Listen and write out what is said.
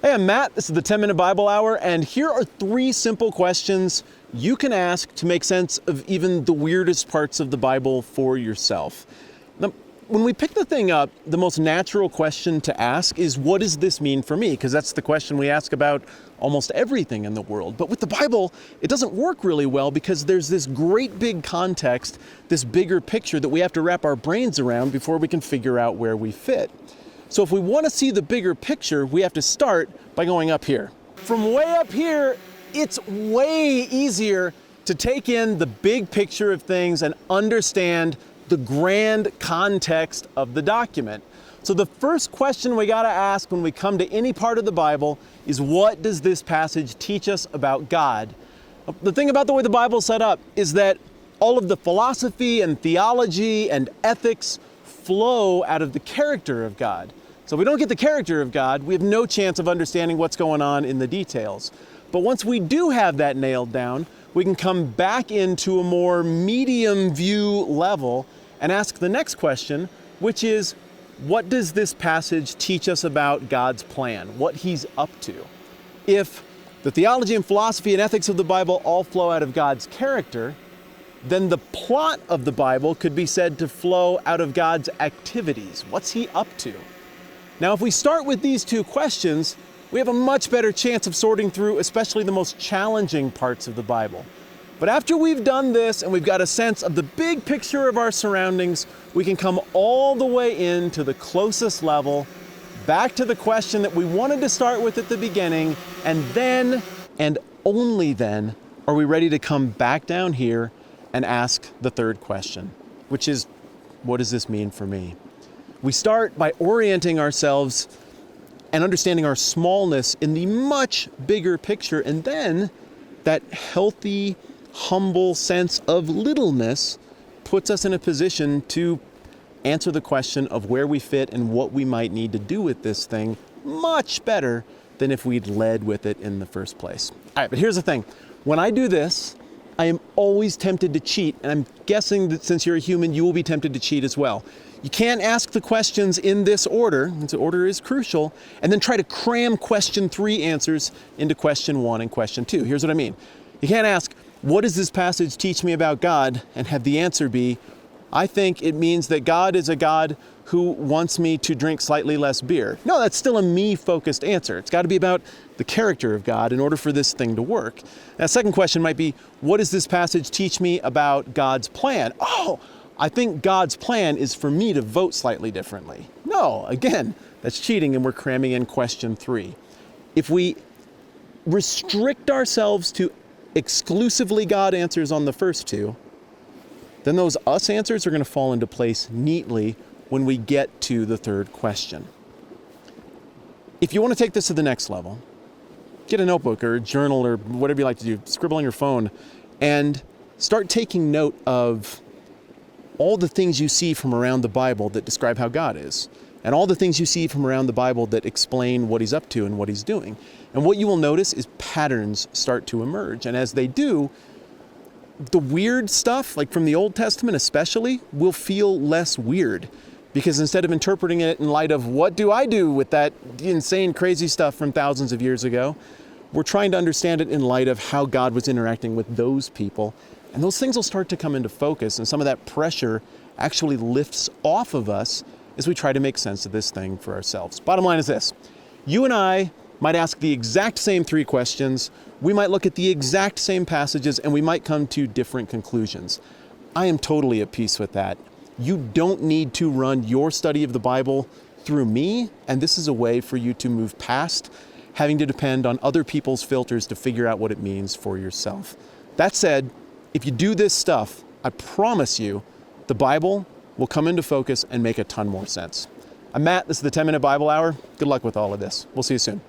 Hey, I'm Matt. This is the 10-Minute Bible Hour, and here are 3 simple questions you can ask to make sense of even the weirdest parts of the Bible for yourself. Now, when we pick the thing up, the most natural question to ask is, what does this mean for me? Because that's the question we ask about almost everything in the world. But with the Bible, it doesn't work really well because there's this great big context, this bigger picture that we have to wrap our brains around before we can figure out where we fit. So if we want to see the bigger picture, we have to start by going up here. From way up here, it's way easier to take in the big picture of things and understand the grand context of the document. So the first question we got to ask when we come to any part of the Bible is, what does this passage teach us about God? The thing about the way the Bible is set up is that all of the philosophy and theology and ethics flow out of the character of God. So if we don't get the character of God, we have no chance of understanding what's going on in the details. But once we do have that nailed down, we can come back into a more medium view level and ask the next question, which is, what does this passage teach us about God's plan, what He's up to? If the theology and philosophy and ethics of the Bible all flow out of God's character, then the plot of the Bible could be said to flow out of God's activities. What's He up to? Now, if we start with these 2 questions, we have a much better chance of sorting through especially the most challenging parts of the Bible. But after we've done this and we've got a sense of the big picture of our surroundings, we can come all the way into the closest level, back to the question that we wanted to start with at the beginning, and then, and only then, are we ready to come back down here and ask the third question, which is, what does this mean for me? We start by orienting ourselves and understanding our smallness in the much bigger picture, and then that healthy, humble sense of littleness puts us in a position to answer the question of where we fit and what we might need to do with this thing much better than if we'd led with it in the first place. All right, but here's the thing. When I do this, I am always tempted to cheat, and I'm guessing that since you're a human, you will be tempted to cheat as well. You can't ask the questions in this order, and the order is crucial, and then try to cram question 3 answers into question 1 and question 2. Here's what I mean. You can't ask, what does this passage teach me about God, and have the answer be, I think it means that God is a God who wants me to drink slightly less beer. No, that's still a me-focused answer. It's got to be about the character of God in order for this thing to work. That second question might be, what does this passage teach me about God's plan? Oh, I think God's plan is for me to vote slightly differently. No, again, that's cheating, and we're cramming in question 3. If we restrict ourselves to exclusively God answers on the first 2, then those us answers are going to fall into place neatly when we get to the third question. If you want to take this to the next level, get a notebook or a journal or whatever you like to do, scribble on your phone, and start taking note of all the things you see from around the Bible that describe how God is, and all the things you see from around the Bible that explain what He's up to and what He's doing. And what you will notice is patterns start to emerge, and as they do, the weird stuff, like from the Old Testament especially, will feel less weird, because instead of interpreting it in light of what do I do with that insane, crazy stuff from thousands of years ago, we're trying to understand it in light of how God was interacting with those people. And those things will start to come into focus, and some of that pressure actually lifts off of us as we try to make sense of this thing for ourselves. Bottom line is this. You and I might ask the exact same 3 questions, we might look at the exact same passages, and we might come to different conclusions. I am totally at peace with that. You don't need to run your study of the Bible through me, and this is a way for you to move past having to depend on other people's filters to figure out what it means for yourself. That said, if you do this stuff, I promise you, the Bible will come into focus and make a ton more sense. I'm Matt, this is the 10-Minute Bible Hour. Good luck with all of this. We'll see you soon.